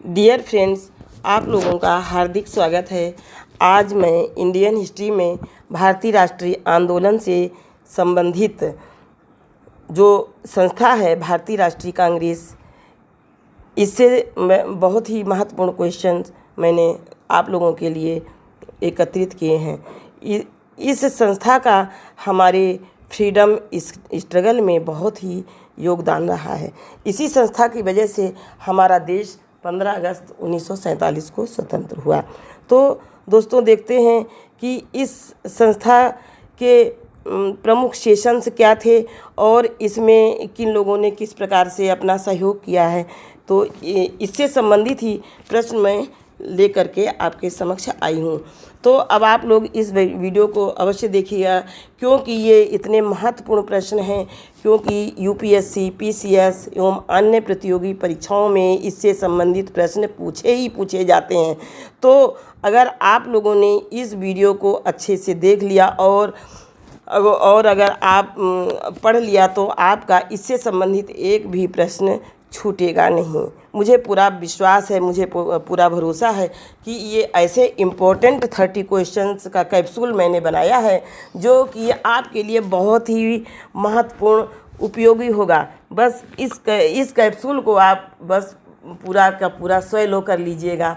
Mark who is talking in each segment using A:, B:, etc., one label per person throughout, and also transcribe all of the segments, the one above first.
A: Dear friends, आप लोगों का हार्दिक स्वागत है। आज मैं इंडियन हिस्ट्री में भारतीय राष्ट्रीय आंदोलन से संबंधित जो संस्था है भारतीय राष्ट्रीय कांग्रेस, इससे मैं बहुत ही महत्वपूर्ण क्वेश्चंस मैंने आप लोगों के लिए एकत्रित किए हैं। इस संस्था का हमारे फ्रीडम स्ट्रगल में बहुत ही योगदान रहा है। इसी संस्था की वजह से हमारा देश 15 अगस्त 1947 को स्वतंत्र हुआ। तो दोस्तों, देखते हैं कि इस संस्था के प्रमुख सेशंस क्या थे और इसमें किन लोगों ने किस प्रकार से अपना सहयोग किया है। तो इससे संबंधित ही प्रश्न मैं लेकर के आपके समक्ष आई हूँ। तो अब आप लोग इस वीडियो को अवश्य देखिएगा, क्योंकि ये इतने महत्वपूर्ण प्रश्न हैं, क्योंकि यूपीएससी, पीसीएस एवं अन्य प्रतियोगी परीक्षाओं में इससे संबंधित प्रश्न पूछे जाते हैं। तो अगर आप लोगों ने इस वीडियो को अच्छे से देख लिया और अगर आप पढ़ लिया तो आपका इससे संबंधित एक भी प्रश्न छूटेगा नहीं। मुझे पूरा विश्वास है, मुझे पूरा भरोसा है कि ये ऐसे इम्पोर्टेंट 30 क्वेश्चंस का कैप्सूल मैंने बनाया है जो कि आपके लिए बहुत ही महत्वपूर्ण उपयोगी होगा। बस इस कैप्सूल को आप बस पूरा का पूरा स्वयं कर लीजिएगा।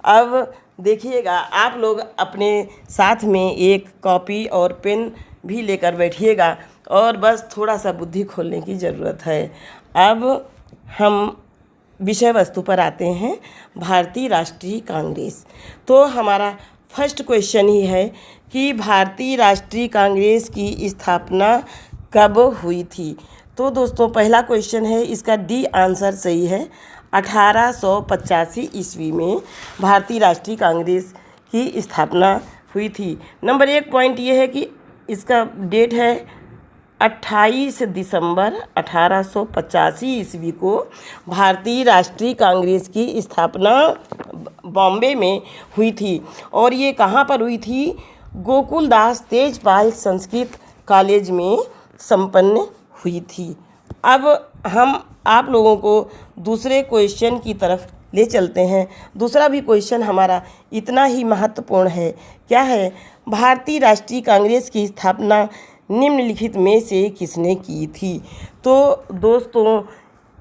A: अब देखिएगा, आप लोग अपने साथ में एक कॉपी और पेन भी लेकर बैठिएगा और बस थोड़ा सा बुद्धि खोलने की ज़रूरत है। अब हम विषय वस्तु पर आते हैं, भारतीय राष्ट्रीय कांग्रेस। तो हमारा फर्स्ट क्वेश्चन ही है कि भारतीय राष्ट्रीय कांग्रेस की स्थापना कब हुई थी। तो दोस्तों, पहला क्वेश्चन है, इसका डी आंसर सही है। 1885 ईस्वी में भारतीय राष्ट्रीय कांग्रेस की स्थापना हुई थी। नंबर 1 पॉइंट ये है कि इसका डेट है 28 दिसंबर 1885 ईस्वी को भारतीय राष्ट्रीय कांग्रेस की स्थापना बॉम्बे में हुई थी। और ये कहाँ पर हुई थी? गोकुलदास तेजपाल संस्कृत कॉलेज में संपन्न हुई थी। अब हम आप लोगों को दूसरे क्वेश्चन की तरफ ले चलते हैं। दूसरा भी क्वेश्चन हमारा इतना ही महत्वपूर्ण है। क्या है? भारतीय राष्ट्रीय कांग्रेस की स्थापना निम्नलिखित में से किसने की थी। तो दोस्तों,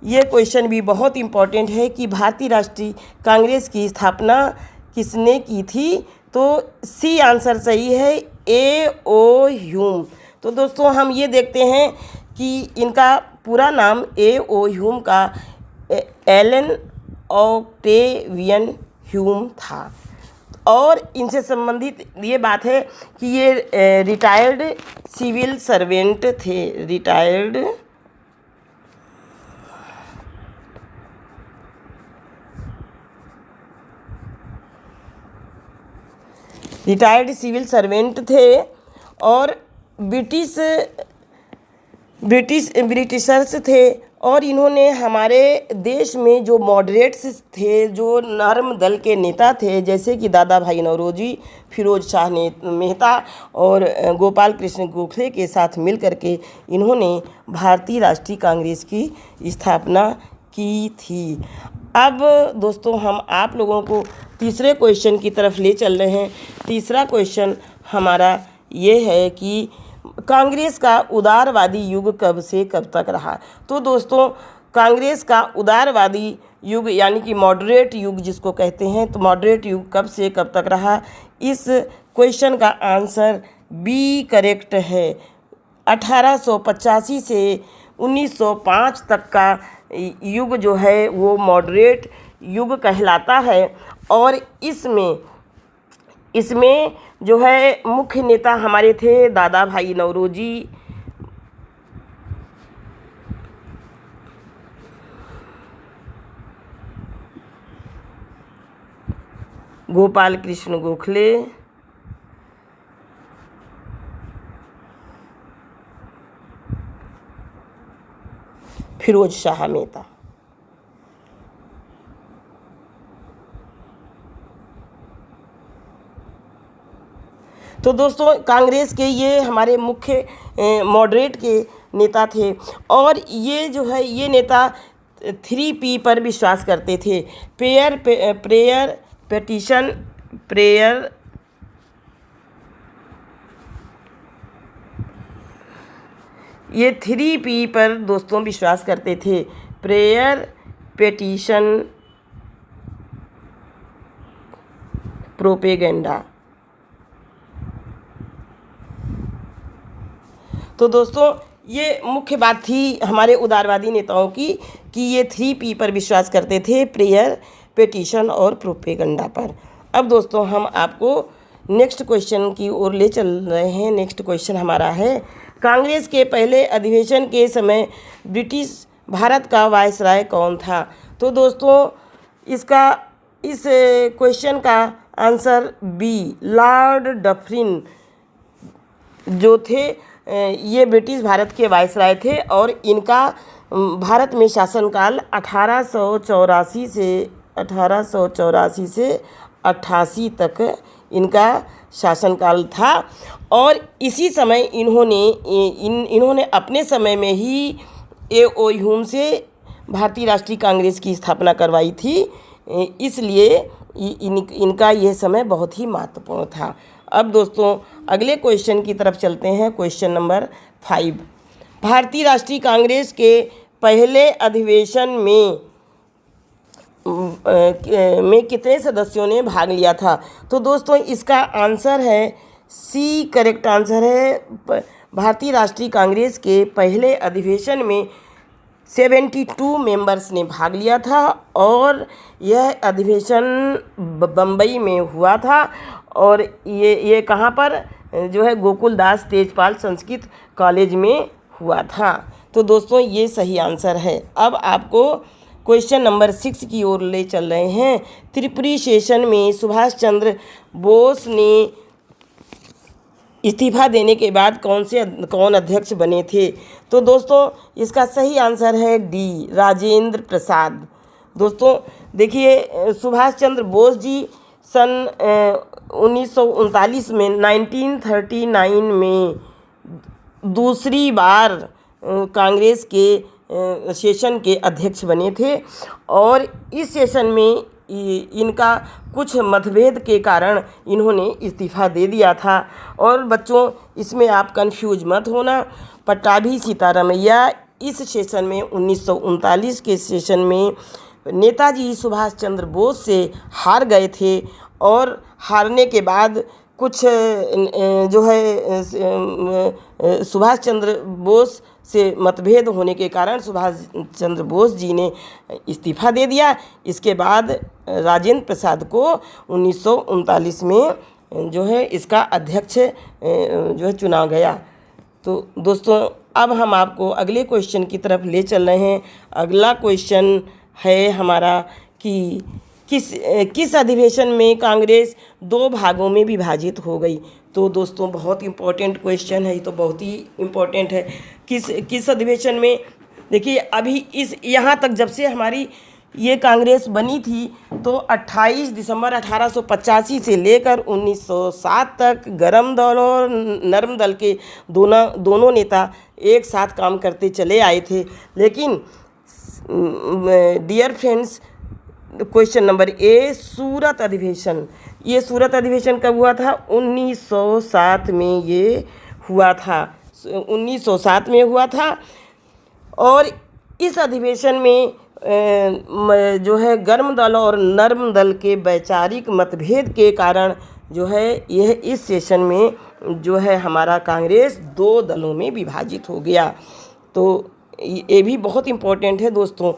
A: ये क्वेश्चन भी बहुत इम्पॉर्टेंट है कि भारतीय राष्ट्रीय कांग्रेस की स्थापना किसने की थी। तो सी आंसर सही है, A.O. ह्यूम। तो दोस्तों, हम ये देखते हैं कि इनका पूरा नाम A.O. ह्यूम का एलन ऑक्टेवियन ह्यूम था। और इनसे संबंधित ये बात है कि ये रिटायर्ड सिविल सर्वेंट थे। रिटायर्ड सिविल सर्वेंट थे और ब्रिटिशर्स थे। और इन्होंने हमारे देश में जो मॉडरेट्स थे, जो नरम दल के नेता थे, जैसे कि दादा भाई नौरोजी, फिरोज शाह मेहता और गोपाल कृष्ण गोखले के साथ मिल करके इन्होंने भारतीय राष्ट्रीय कांग्रेस की स्थापना की थी। अब दोस्तों, हम आप लोगों को तीसरे क्वेश्चन की तरफ ले चल रहे हैं। तीसरा क्वेश्चन हमारा ये है कि कांग्रेस का उदारवादी युग कब से कब तक रहा। तो दोस्तों, कांग्रेस का उदारवादी युग यानी कि मॉडरेट युग जिसको कहते हैं, तो मॉडरेट युग कब से कब तक रहा। इस क्वेश्चन का आंसर बी करेक्ट है। 1885 से 1905 तक का युग जो है वो मॉडरेट युग कहलाता है। और इसमें जो है मुख्य नेता हमारे थे दादा भाई नौरोजी, गोपाल कृष्ण गोखले, फिरोज शाह मेहता। तो दोस्तों, कांग्रेस के ये हमारे मुख्य मॉडरेट के नेता थे। और ये जो है ये नेता 3P पर विश्वास करते थे? प्रेयर, पेटिशन, प्रेयर, ये 3P पर दोस्तों विश्वास करते थे। Prayer, petition, propaganda. तो दोस्तों ये मुख्य बात थी हमारे उदारवादी नेताओं की कि ये 3P पर विश्वास करते थे, प्रेयर, पेटिशन और प्रोपेगेंडा पर। अब दोस्तों हम आपको नेक्स्ट क्वेश्चन की ओर ले चल रहे हैं। नेक्स्ट क्वेश्चन हमारा है, कांग्रेस के पहले अधिवेशन के समय ब्रिटिश भारत का वायसराय कौन था? तो दोस्तों इस क्वेश्चन का आंसर बी, लॉर्ड डफरिन जो थे, ये ब्रिटिश भारत के वायसराय थे और इनका भारत में शासनकाल 1884 से 88 तक इनका शासनकाल था। और इसी समय इन्होंने अपने समय में ही ए.ओ. ह्यूम से भारतीय राष्ट्रीय कांग्रेस की स्थापना करवाई थी, इसलिए इनका यह समय बहुत ही महत्वपूर्ण था। अब दोस्तों अगले क्वेश्चन की तरफ चलते हैं। क्वेश्चन नंबर 5, भारतीय राष्ट्रीय कांग्रेस के पहले अधिवेशन में कितने सदस्यों ने भाग लिया था? तो दोस्तों इसका आंसर है सी, करेक्ट आंसर है। भारतीय राष्ट्रीय कांग्रेस के पहले अधिवेशन में 72 मेंबर्स ने भाग लिया था और यह अधिवेशन बम्बई में हुआ था और ये कहाँ पर जो है गोकुलदास तेजपाल संस्कृत कॉलेज में हुआ था। तो दोस्तों ये सही आंसर है। अब आपको क्वेश्चन नंबर 6 की ओर ले चल रहे हैं। त्रिपुरी सेशन में सुभाष चंद्र बोस ने इस्तीफा देने के बाद कौन अध्यक्ष बने थे? तो दोस्तों इसका सही आंसर है डी, राजेंद्र प्रसाद। दोस्तों देखिए, सुभाष चंद्र बोस जी सन 1939 में 1939 में दूसरी बार कांग्रेस के सेशन के अध्यक्ष बने थे और इस सेशन में इनका कुछ मतभेद के कारण इन्होंने इस्तीफा दे दिया था। और बच्चों इसमें आप कंफ्यूज मत होना, पट्टाभी सीतारामैया इस सेशन में 1939 के सेशन में नेताजी सुभाष चंद्र बोस से हार गए थे और हारने के बाद कुछ जो है सुभाष चंद्र बोस से मतभेद होने के कारण सुभाष चंद्र बोस जी ने इस्तीफा दे दिया। इसके बाद राजेंद्र प्रसाद को 1939 में जो है इसका अध्यक्ष जो है चुना गया। तो दोस्तों अब हम आपको अगले क्वेश्चन की तरफ ले चल रहे हैं। अगला क्वेश्चन है हमारा कि किस अधिवेशन में कांग्रेस 2 भागों में विभाजित हो गई? तो दोस्तों बहुत इम्पोर्टेंट क्वेश्चन है, ये तो बहुत ही इम्पोर्टेंट है। किस अधिवेशन में? देखिए अभी यहाँ तक जब से हमारी ये कांग्रेस बनी थी तो 28 दिसंबर 1885 से लेकर 1907 तक गर्म दल और नरम दल के दोनों नेता एक साथ काम करते चले आए थे। लेकिन dear friends, question number A, Surat अधिवेशन। ये सूरत अधिवेशन कब हुआ था? 1907 में ये हुआ था, 1907 में हुआ था। और इस अधिवेशन में जो है गर्म दल और नरम दल के वैचारिक मतभेद के कारण जो है यह इस सेशन में जो है हमारा कांग्रेस 2 दलों में विभाजित हो गया। तो ये भी बहुत इम्पोर्टेंट है दोस्तों।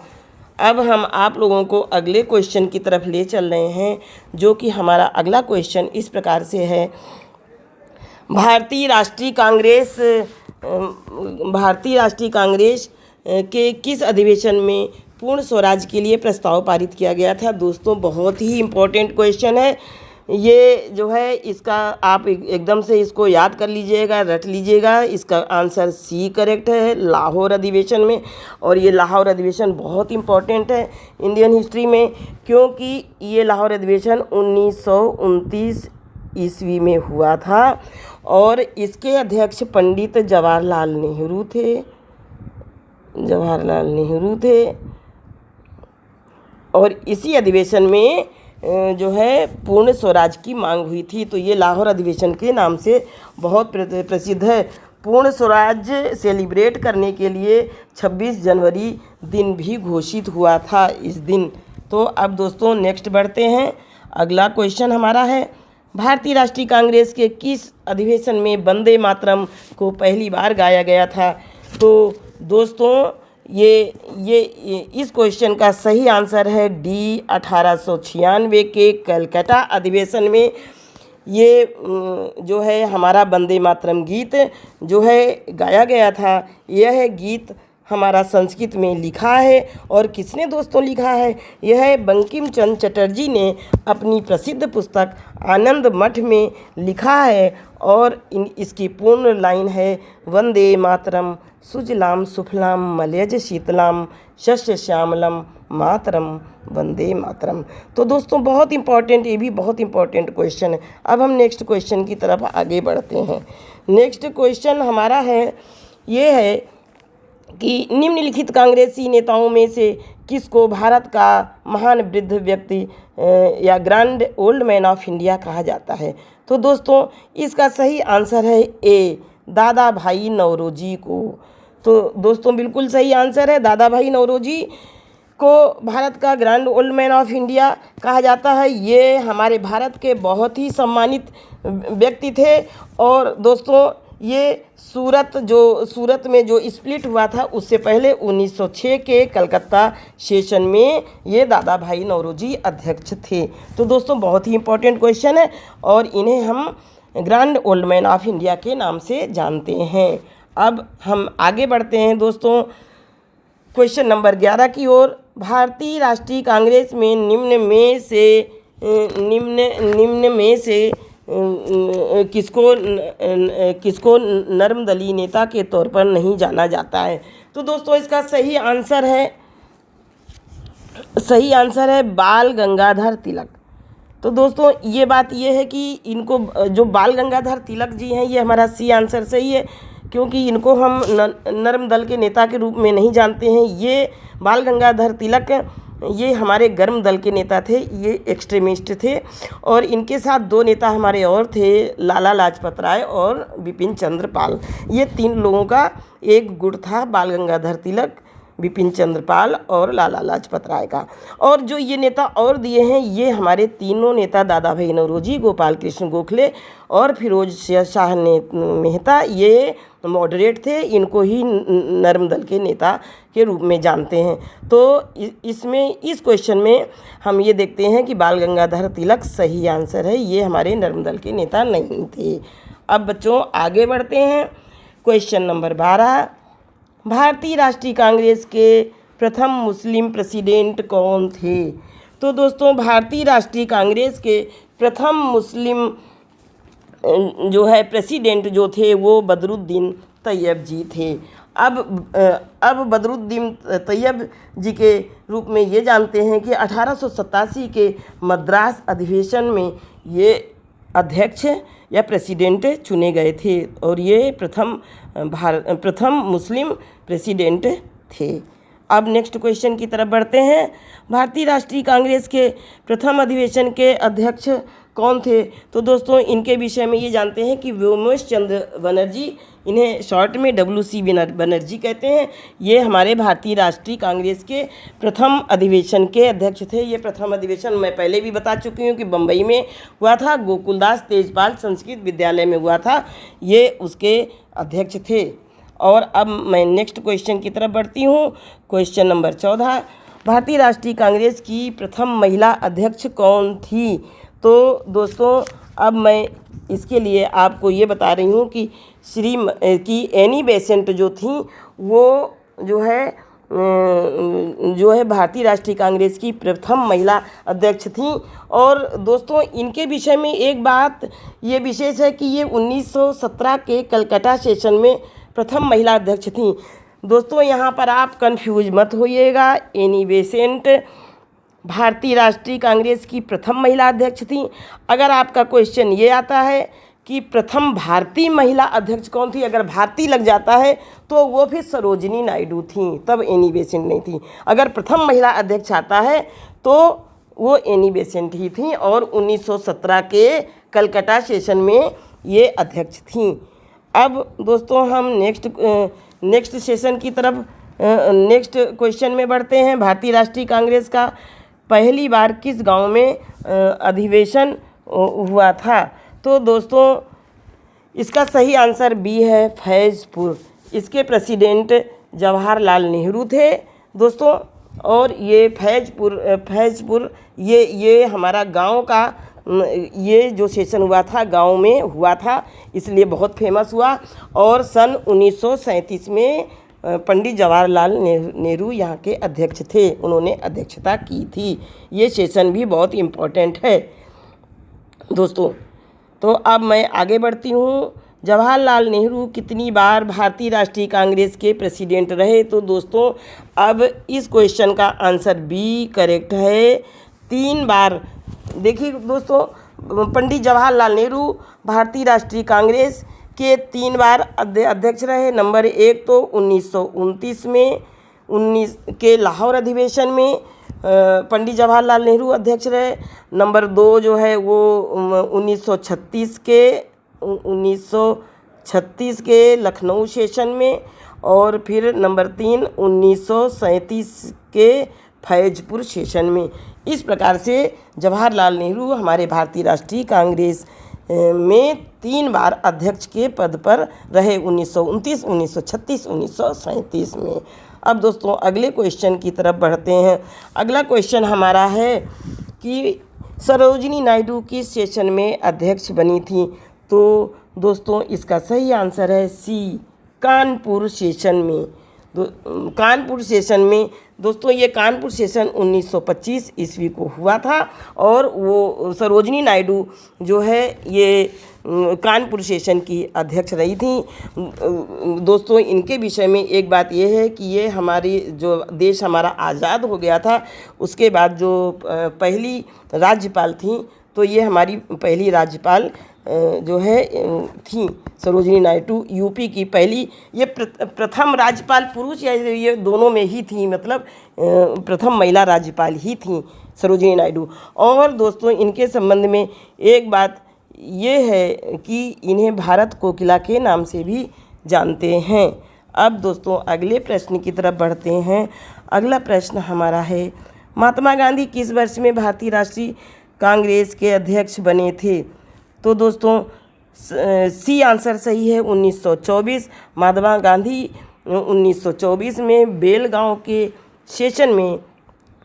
A: अब हम आप लोगों को अगले क्वेश्चन की तरफ ले चल रहे हैं, जो कि हमारा अगला क्वेश्चन इस प्रकार से है। भारतीय राष्ट्रीय कांग्रेस के किस अधिवेशन में पूर्ण स्वराज के लिए प्रस्ताव पारित किया गया था? दोस्तों बहुत ही इम्पोर्टेंट क्वेश्चन है ये जो है, इसका आप एकदम से इसको याद कर लीजिएगा, रट लीजिएगा। इसका आंसर सी करेक्ट है, लाहौर अधिवेशन में। और ये लाहौर अधिवेशन बहुत इम्पोर्टेंट है इंडियन हिस्ट्री में, क्योंकि ये लाहौर अधिवेशन 1929 ईस्वी में हुआ था और इसके अध्यक्ष पंडित जवाहरलाल नेहरू थे। और इसी अधिवेशन में जो है पूर्ण स्वराज की मांग हुई थी। तो ये लाहौर अधिवेशन के नाम से बहुत प्रसिद्ध है। पूर्ण स्वराज सेलिब्रेट करने के लिए 26 जनवरी दिन भी घोषित हुआ था इस दिन। तो अब दोस्तों नेक्स्ट बढ़ते हैं। अगला क्वेश्चन हमारा है, भारतीय राष्ट्रीय कांग्रेस के किस अधिवेशन में वंदे मातरम को पहली बार गाया गया था? तो दोस्तों ये इस क्वेश्चन का सही आंसर है डी, 1896 के कलकत्ता अधिवेशन में ये जो है हमारा वंदे मातरम गीत जो है गाया गया था। यह गीत हमारा संस्कृत में लिखा है और किसने दोस्तों लिखा है? यह बंकिम चंद्र चटर्जी ने अपनी प्रसिद्ध पुस्तक आनंद मठ में लिखा है और इसकी पूर्ण लाइन है, वंदे मातरम सुजलाम सुफलाम मलयज शीतलाम शस्य श्यामलम मातरम वंदे मातरम। तो दोस्तों बहुत इम्पॉर्टेंट, ये भी बहुत इम्पॉर्टेंट क्वेश्चन है। अब हम नेक्स्ट क्वेश्चन की तरफ आगे बढ़ते हैं। नेक्स्ट क्वेश्चन हमारा है, ये है कि निम्नलिखित कांग्रेसी नेताओं में से किसको भारत का महान वृद्ध व्यक्ति या grand old man of India कहा जाता है? तो दोस्तों इसका सही आंसर है ए, दादा भाई नौरोजी को। तो दोस्तों बिल्कुल सही आंसर है, दादा भाई नौरोजी को भारत का grand old man of India कहा जाता है। ये हमारे भारत के बहुत ही सम्मानित व्यक्ति थे और दोस्तों ये सूरत में जो स्प्लिट हुआ था उससे पहले 1906 के कलकत्ता सेशन में ये दादा भाई नौरोजी अध्यक्ष थे। तो दोस्तों बहुत ही इम्पोर्टेंट क्वेश्चन है और इन्हें हम grand old man of India के नाम से जानते हैं। अब हम आगे बढ़ते हैं दोस्तों क्वेश्चन नंबर 11 की ओर। भारतीय राष्ट्रीय कांग्रेस में निम्न में से किसको नर्मदलीय नेता के तौर पर नहीं जाना जाता है? तो दोस्तों इसका सही आंसर है बाल गंगाधर तिलक। तो दोस्तों ये बात ये है कि इनको जो बाल गंगाधर तिलक जी हैं ये हमारा सी आंसर सही है, क्योंकि इनको हम नर्म दल के नेता के रूप में नहीं जानते हैं। ये बाल गंगाधर तिलक ये हमारे गर्म दल के नेता थे, ये एक्सट्रीमिस्ट थे और इनके साथ दो नेता हमारे और थे, लाला लाजपत राय और बिपिन चंद्र पाल। ये तीन लोगों का एक गुट था, बाल गंगाधर तिलक, बिपिन चंद्र पाल और लाला लाजपत राय का। और जो ये नेता और दिए हैं ये हमारे तीनों नेता दादा भाई नौरोजी, गोपाल कृष्ण गोखले और फिरोज शाह मेहता, ये मॉडरेट थे, इनको ही नर्म दल के नेता के रूप में जानते हैं। तो इस क्वेश्चन में हम ये देखते हैं कि बाल गंगाधर तिलक सही आंसर है, ये हमारे नर्म दल के नेता नहीं थे। अब बच्चों आगे बढ़ते हैं। क्वेश्चन नंबर 12, भारतीय राष्ट्रीय कांग्रेस के प्रथम मुस्लिम प्रेसिडेंट कौन थे? तो दोस्तों भारतीय राष्ट्रीय कांग्रेस के प्रथम मुस्लिम जो है प्रेसिडेंट जो थे वो बदरुद्दीन तैयब जी थे। अब बदरुद्दीन तैयब जी के रूप में ये जानते हैं कि 1887 के मद्रास अधिवेशन में ये अध्यक्ष या प्रेसिडेंट चुने गए थे और ये प्रथम मुस्लिम प्रेसिडेंट थे। अब नेक्स्ट क्वेश्चन की तरफ बढ़ते हैं। भारतीय राष्ट्रीय कांग्रेस के प्रथम अधिवेशन के अध्यक्ष कौन थे? तो दोस्तों इनके विषय में ये जानते हैं कि व्योमेश चंद्र बनर्जी, इन्हें शॉर्ट में WC बनर्जी कहते हैं। ये हमारे भारतीय राष्ट्रीय कांग्रेस के प्रथम अधिवेशन के अध्यक्ष थे। ये प्रथम अधिवेशन मैं पहले भी बता चुकी हूँ कि बम्बई में हुआ था, गोकुलदास तेजपाल संस्कृत विद्यालय में हुआ था, ये उसके अध्यक्ष थे। और अब मैं नेक्स्ट क्वेश्चन की तरफ बढ़ती हूँ। क्वेश्चन नंबर 14, भारतीय राष्ट्रीय कांग्रेस की प्रथम महिला अध्यक्ष कौन थी? तो दोस्तों अब मैं इसके लिए आपको ये बता रही हूँ कि एनी बेसेंट जो थी वो जो है भारतीय राष्ट्रीय कांग्रेस की प्रथम महिला अध्यक्ष थीं। और दोस्तों इनके विषय में एक बात ये विशेष है कि ये 1917 के कलकत्ता सेशन में प्रथम महिला अध्यक्ष थीं। दोस्तों यहाँ पर आप कंफ्यूज मत होइएगा, एनी बेसेंट भारतीय राष्ट्रीय कांग्रेस की प्रथम महिला अध्यक्ष थी। अगर आपका क्वेश्चन ये आता है कि प्रथम भारतीय महिला अध्यक्ष कौन थी, अगर भारतीय लग जाता है तो वो फिर सरोजिनी नायडू थी, तब एनी बेसेंट नहीं थी। अगर प्रथम महिला अध्यक्ष आता है तो वो एनी बेसेंट ही थी और 1917 के कलकत्ता सेशन में ये अध्यक्ष थीं। अब दोस्तों हम नेक्स्ट सेशन की तरफ नेक्स्ट क्वेश्चन में बढ़ते हैं। भारतीय राष्ट्रीय कांग्रेस का पहली बार किस गांव में अधिवेशन हुआ था? तो दोस्तों इसका सही आंसर बी है, फैज़पुर। इसके प्रेसिडेंट जवाहरलाल नेहरू थे दोस्तों, और ये फैज़पुर ये हमारा गांव का ये जो सेशन हुआ था गांव में हुआ था, इसलिए बहुत फेमस हुआ। और सन 1937 में पंडित जवाहरलाल नेहरू यहाँ के अध्यक्ष थे, उन्होंने अध्यक्षता की थी। ये सेशन भी बहुत इम्पोर्टेंट है दोस्तों। तो अब मैं आगे बढ़ती हूँ। जवाहरलाल नेहरू कितनी बार भारतीय राष्ट्रीय कांग्रेस के प्रेसिडेंट रहे? तो दोस्तों अब इस क्वेश्चन का आंसर बी करेक्ट है, 3 बार। देखिए दोस्तों, पंडित जवाहरलाल नेहरू भारतीय राष्ट्रीय कांग्रेस के 3 बार अध्यक्ष रहे। नंबर 1 तो 1929 में 19 के लाहौर अधिवेशन में पंडित जवाहरलाल नेहरू अध्यक्ष रहे। नंबर 2 जो है वो 1936 के लखनऊ सेशन में, और फिर नंबर 3 1937 के फैज़पुर सेशन में। इस प्रकार से जवाहरलाल नेहरू हमारे भारतीय राष्ट्रीय कांग्रेस में 3 बार अध्यक्ष के पद पर रहे, 1929, 1936, 1937 में। अब दोस्तों अगले क्वेश्चन की तरफ बढ़ते हैं। अगला क्वेश्चन हमारा है कि सरोजिनी नायडू किस सेशन में अध्यक्ष बनी थी? तो दोस्तों इसका सही आंसर है सी, कानपुर सेशन में। कानपुर सेशन में दोस्तों, ये कानपुर सेशन 1925 ईस्वी को हुआ था, और वो सरोजिनी नायडू जो है ये कानपुर सेशन की अध्यक्ष रही थी दोस्तों। इनके विषय में एक बात ये है कि ये हमारी जो देश हमारा आज़ाद हो गया था उसके बाद जो पहली राज्यपाल थी, तो ये हमारी पहली राज्यपाल जो है थी सरोजिनी नायडू, यूपी की पहली, ये प्रथम राज्यपाल पुरुष या ये दोनों में ही थी, मतलब प्रथम महिला राज्यपाल ही थी सरोजिनी नायडू। और दोस्तों इनके संबंध में एक बात ये है कि इन्हें भारत कोकिला के नाम से भी जानते हैं। अब दोस्तों अगले प्रश्न की तरफ बढ़ते हैं। अगला प्रश्न हमारा है, महात्मा गांधी किस वर्ष में भारतीय राष्ट्रीय कांग्रेस के अध्यक्ष बने थे? तो दोस्तों सी आंसर सही है, 1924। महात्मा गांधी 1924 में बेलगांव के सेशन में,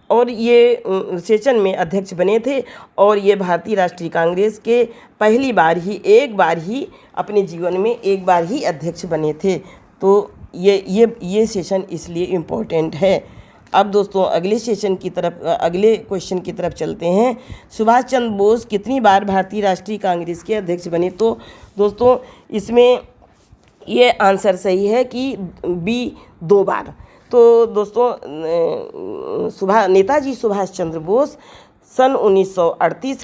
A: और ये सेशन में अध्यक्ष बने थे, और ये भारतीय राष्ट्रीय कांग्रेस के एक बार ही अपने जीवन में एक बार ही अध्यक्ष बने थे। तो ये सेशन इसलिए इम्पोर्टेंट है। अब दोस्तों अगले क्वेश्चन की तरफ चलते हैं। सुभाष चंद्र बोस कितनी बार भारतीय राष्ट्रीय कांग्रेस के अध्यक्ष बने? तो दोस्तों इसमें ये आंसर सही है कि बी, 2 बार। तो दोस्तों नेताजी सुभाष चंद्र बोस सन 1938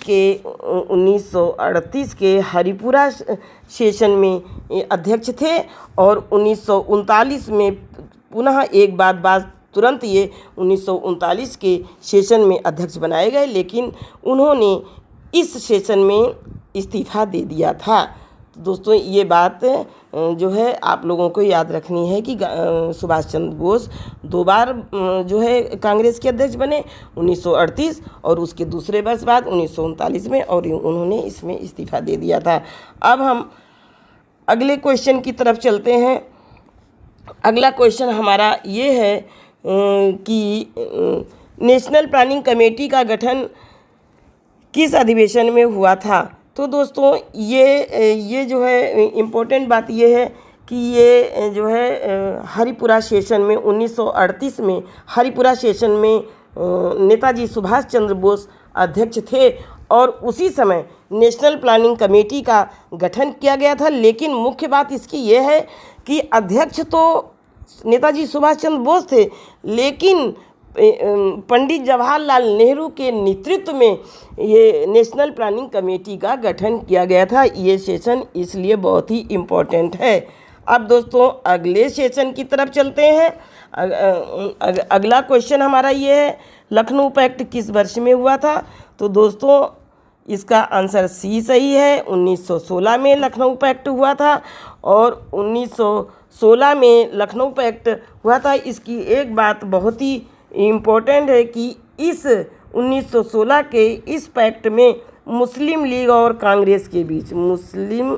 A: के हरिपुरा सेशन में अध्यक्ष थे, और 1939 में पुनः एक बाद तुरंत ये 1939 के सेशन में अध्यक्ष बनाए गए, लेकिन उन्होंने इस सेशन में इस्तीफ़ा दे दिया था। तो दोस्तों ये बात जो है आप लोगों को याद रखनी है कि सुभाष चंद्र बोस 2 बार जो है कांग्रेस के अध्यक्ष बने, 1938 और उसके दूसरे वर्ष बाद 1939 में, और उन्होंने इसमें इस्तीफ़ा दे दिया था। अब हम अगले क्वेश्चन की तरफ चलते हैं। अगला क्वेश्चन हमारा ये है कि नेशनल प्लानिंग कमेटी का गठन किस अधिवेशन में हुआ था? तो दोस्तों ये जो है इम्पोर्टेंट बात ये है कि ये जो है हरिपुरा सेशन में 1938 में हरिपुरा सेशन में नेताजी सुभाष चंद्र बोस अध्यक्ष थे, और उसी समय नेशनल प्लानिंग कमेटी का गठन किया गया था। लेकिन मुख्य बात इसकी ये है कि अध्यक्ष तो नेताजी सुभाष चंद्र बोस थे, लेकिन पंडित जवाहरलाल नेहरू के नेतृत्व में ये नेशनल प्लानिंग कमेटी का गठन किया गया था। ये सेशन इसलिए बहुत ही इम्पोर्टेंट है। अब दोस्तों अगले सेशन की तरफ चलते हैं। अगला क्वेश्चन हमारा ये है, लखनऊ पैक्ट किस वर्ष में हुआ था? तो दोस्तों इसका आंसर सी सही है, 1916 में लखनऊ पैक्ट हुआ था। और 1916 में लखनऊ पैक्ट हुआ था। इसकी एक बात बहुत ही इम्पोर्टेंट है कि इस 1916 के इस पैक्ट में मुस्लिम लीग और कांग्रेस के बीच मुस्लिम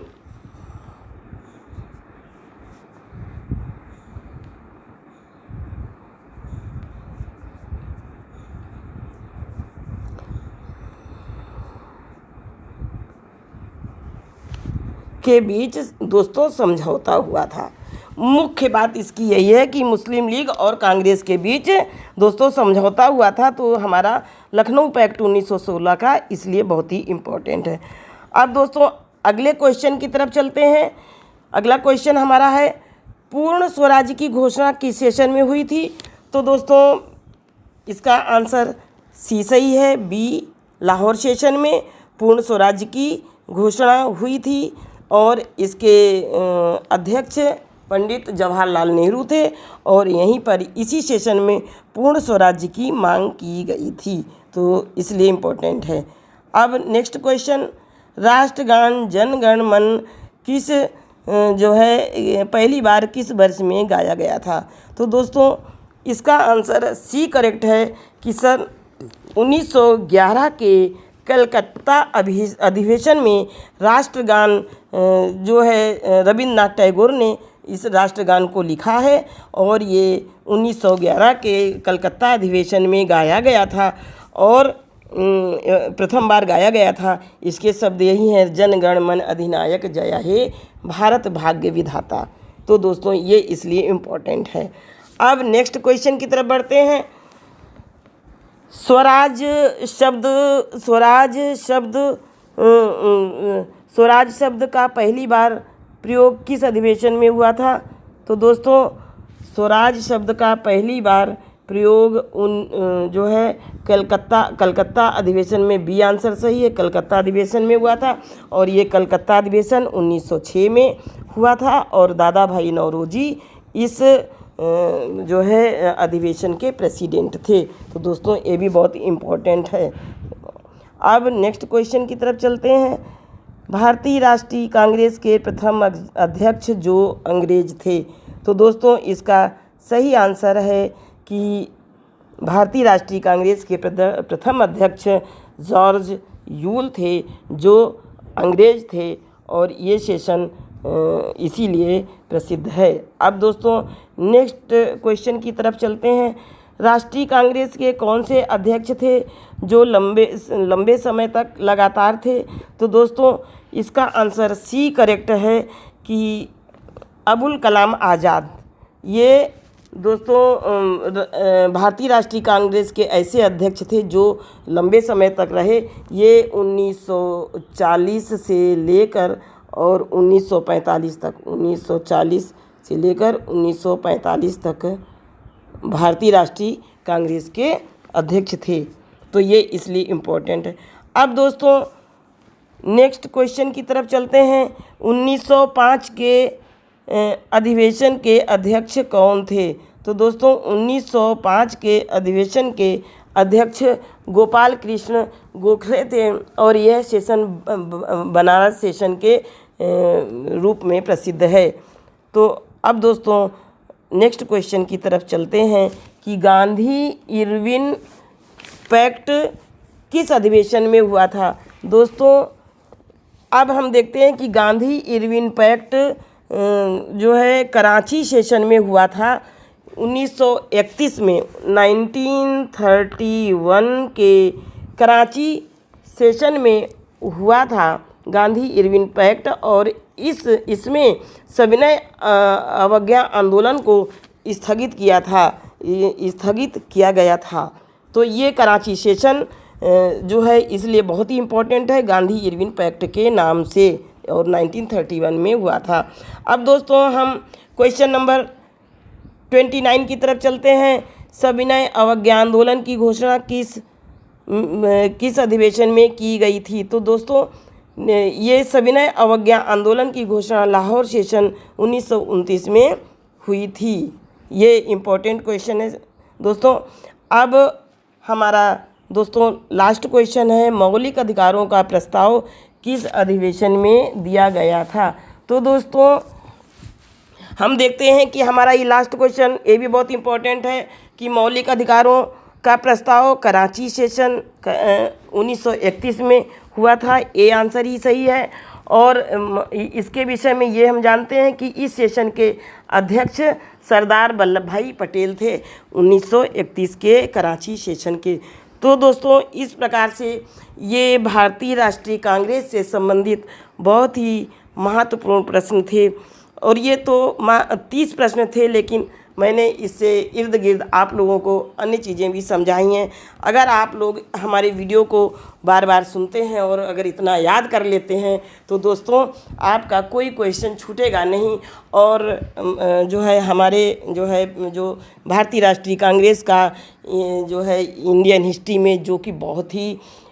A: के बीच दोस्तों समझौता हुआ था। मुख्य बात इसकी यही है कि मुस्लिम लीग और कांग्रेस के बीच दोस्तों समझौता हुआ था। तो हमारा लखनऊ पैक्ट 1916 का इसलिए बहुत ही इम्पोर्टेंट है। अब दोस्तों अगले क्वेश्चन की तरफ चलते हैं। अगला क्वेश्चन हमारा है, पूर्ण स्वराज्य की घोषणा किस सेशन में हुई थी? तो दोस्तों इसका आंसर सी सही है, बी लाहौर सेशन में पूर्ण स्वराज्य की घोषणा हुई थी। और इसके अध्यक्ष पंडित जवाहरलाल नेहरू थे और यहीं पर इसी सेशन में पूर्ण स्वराज्य की मांग की गई थी। तो इसलिए इम्पोर्टेंट है। अब नेक्स्ट क्वेश्चन, राष्ट्रगान जन गण मन किस जो है पहली बार किस वर्ष में गाया गया था? तो दोस्तों इसका आंसर सी करेक्ट है कि सन 1911 के कलकत्ता अधिवेशन में राष्ट्रगान जो है रविन्द्रनाथ टैगोर ने इस राष्ट्रगान को लिखा है और ये 1911 के कलकत्ता अधिवेशन में गाया गया था और प्रथम बार गाया गया था। इसके शब्द यही हैं, जन गण मन अधिनायक जय हे भारत भाग्य विधाता। तो दोस्तों ये इसलिए इम्पोर्टेंट है। अब नेक्स्ट क्वेश्चन की तरफ बढ़ते हैं। स्वराज शब्द का पहली बार प्रयोग किस अधिवेशन में हुआ था? तो दोस्तों स्वराज शब्द का पहली बार प्रयोग जो है कलकत्ता अधिवेशन में, बी आंसर सही है, कलकत्ता अधिवेशन में हुआ था। और ये कलकत्ता अधिवेशन 1906 में हुआ था और दादा भाई नौरोजी इस जो है अधिवेशन के प्रेसिडेंट थे। तो दोस्तों ये भी बहुत इम्पोर्टेंट है। अब नेक्स्ट क्वेश्चन की तरफ चलते हैं। भारतीय राष्ट्रीय कांग्रेस के प्रथम अध्यक्ष जो अंग्रेज थे? तो दोस्तों इसका सही आंसर है कि भारतीय राष्ट्रीय कांग्रेस के प्रथम अध्यक्ष जॉर्ज यूल थे जो अंग्रेज थे और ये सेशन इसीलिए प्रसिद्ध है। अब दोस्तों नेक्स्ट क्वेश्चन की तरफ चलते हैं। राष्ट्रीय कांग्रेस के कौन से अध्यक्ष थे जो लंबे समय तक लगातार थे? तो दोस्तों इसका आंसर सी करेक्ट है कि अबुल कलाम आज़ाद। ये दोस्तों भारतीय राष्ट्रीय कांग्रेस के ऐसे अध्यक्ष थे जो लंबे समय तक रहे। ये 1940 से लेकर और 1945 तक, 1940 से लेकर 1945 तक भारतीय राष्ट्रीय कांग्रेस के अध्यक्ष थे। तो ये इसलिए इम्पोर्टेंट है। अब दोस्तों नेक्स्ट क्वेश्चन की तरफ चलते हैं। 1905 के अधिवेशन के अध्यक्ष कौन थे? तो दोस्तों 1905 के अधिवेशन के अध्यक्ष गोपाल कृष्ण गोखले थे और यह सेशन बनारस सेशन के रूप में प्रसिद्ध है। तो अब दोस्तों नेक्स्ट क्वेश्चन की तरफ चलते हैं कि गांधी इरविन पैक्ट किस अधिवेशन में हुआ था? दोस्तों अब हम देखते हैं कि गांधी इरविन पैक्ट जो है कराची सेशन में हुआ था 1931 में। 1931 के कराची सेशन में हुआ था गांधी इरविन पैक्ट और इसमें सविनय अवज्ञा आंदोलन को स्थगित किया गया था। तो ये कराची सेशन जो है इसलिए बहुत ही इम्पोर्टेंट है गांधी इरविन पैक्ट के नाम से और 1931 में हुआ था। अब दोस्तों हम क्वेश्चन नंबर 29 की तरफ चलते हैं। सविनय अवज्ञा आंदोलन की घोषणा किस अधिवेशन में की गई थी? तो दोस्तों ये सविनय अवज्ञा आंदोलन की घोषणा लाहौर सेशन 1929 में हुई थी। ये इम्पोर्टेंट क्वेश्चन है दोस्तों। अब हमारा दोस्तों लास्ट क्वेश्चन है, मौलिक अधिकारों का प्रस्ताव किस अधिवेशन में दिया गया था। तो दोस्तों हम देखते हैं कि हमारा ये लास्ट क्वेश्चन ये भी बहुत इम्पोर्टेंट है कि मौलिक अधिकारों का प्रस्ताव कराची सेशन 1931 में हुआ था। ये आंसर ही सही है। और इसके विषय में ये हम जानते हैं कि इस सेशन के अध्यक्ष सरदार वल्लभ भाई पटेल थे 1931 के कराची सेशन के। तो दोस्तों इस प्रकार से ये भारतीय राष्ट्रीय कांग्रेस से संबंधित बहुत ही महत्वपूर्ण प्रश्न थे। और ये तो 30 प्रश्न थे, लेकिन मैंने इससे इर्द गिर्द आप लोगों को अन्य चीज़ें भी समझाई हैं। अगर आप लोग हमारे वीडियो को बार बार सुनते हैं और अगर इतना याद कर लेते हैं तो दोस्तों आपका कोई क्वेश्चन छूटेगा नहीं। और जो है हमारे जो भारतीय राष्ट्रीय कांग्रेस का जो है इंडियन हिस्ट्री में, जो कि बहुत ही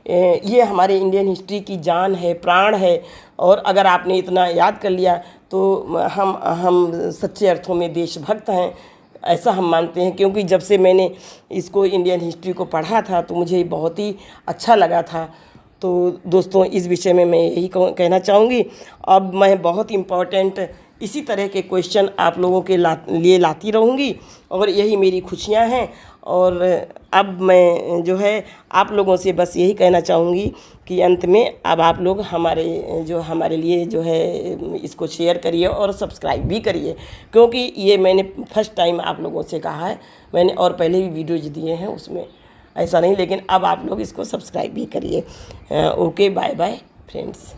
A: ये हमारे इंडियन हिस्ट्री की जान है, प्राण है। और अगर आपने इतना याद कर लिया तो हम सच्चे अर्थों में देशभक्त हैं, ऐसा हम मानते हैं। क्योंकि जब से मैंने इसको इंडियन हिस्ट्री को पढ़ा था तो मुझे बहुत ही अच्छा लगा था। तो दोस्तों इस विषय में मैं यही कहना चाहूँगी। अब मैं बहुत इम्पोर्टेंट इसी तरह के क्वेश्चन आप लोगों के लिए लाती रहूँगी और यही मेरी खुशियाँ हैं। और अब मैं जो है आप लोगों से बस यही कहना चाहूँगी कि अंत में अब आप लोग हमारे लिए जो है इसको शेयर करिए और सब्सक्राइब भी करिए, क्योंकि ये मैंने फर्स्ट टाइम आप लोगों से कहा है। मैंने और पहले भी वीडियोज दिए हैं उसमें ऐसा नहीं, लेकिन अब आप लोग इसको सब्सक्राइब भी करिए। Okay, bye bye friends.